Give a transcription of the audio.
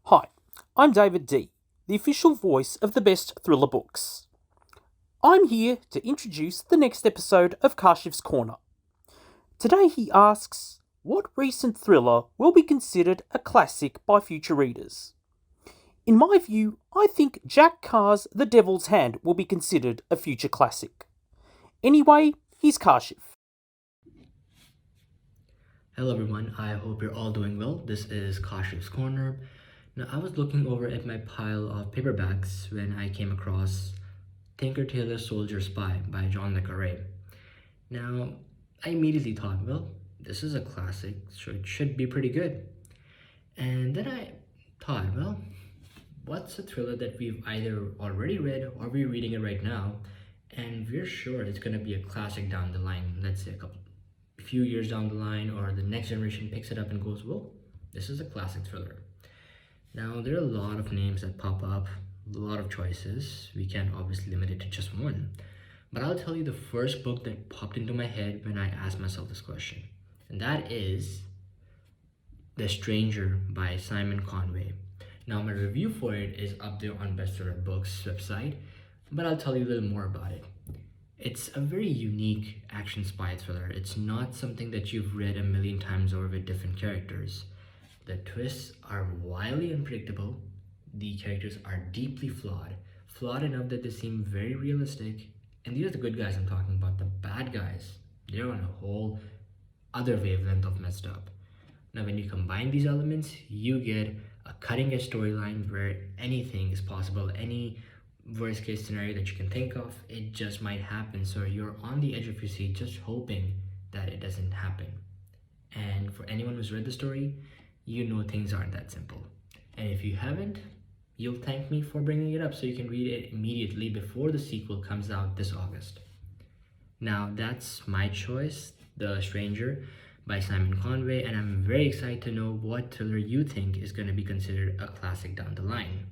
Hi, I'm David D, the official voice of the best thriller books. I'm here to introduce the next episode of Kashif's Corner. Today he asks, what recent thriller will be considered a classic by future readers? In my view, I think Jack Carr's The Devil's Hand will be considered a future classic. Anyway, here's Kashif. Hello everyone, I hope you're all doing well. This is Kashif's Corner. Now, I was looking over at my pile of paperbacks when I came across Tinker Tailor Soldier Spy by John le Carré. Now, I immediately thought, well, this is a classic, so it should be pretty good. And then I thought, well, what's a thriller that we've either already read or we're reading it right now, and we're sure it's going to be a classic down the line, let's say a few years down the line, or the next generation picks it up and goes, well, this is a classic thriller. Now, there are a lot of names that pop up, a lot of choices. We can't obviously limit it to just one. But I'll tell you the first book that popped into my head when I asked myself this question. And that is The Stranger by Simon Conway. Now, my review for it is up there on Bestseller Books website, but I'll tell you a little more about it. It's a very unique action spy thriller. It's not something that you've read a million times over with different characters. The twists are wildly unpredictable. The characters are deeply flawed enough that they seem very realistic. And these are the good guys I'm talking about. The bad guys, they're on a whole other wavelength of messed up. Now, when you combine these elements, you get a cutting edge storyline where anything is possible. Any worst case scenario that you can think of, it just might happen. So you're on the edge of your seat just hoping that it doesn't happen. And for anyone who's read the story, you know things aren't that simple. And if you haven't, you'll thank me for bringing it up so you can read it immediately before the sequel comes out this August. Now, that's my choice, The Stranger by Simon Conway, and I'm very excited to know what thriller you think is going to be considered a classic down the line.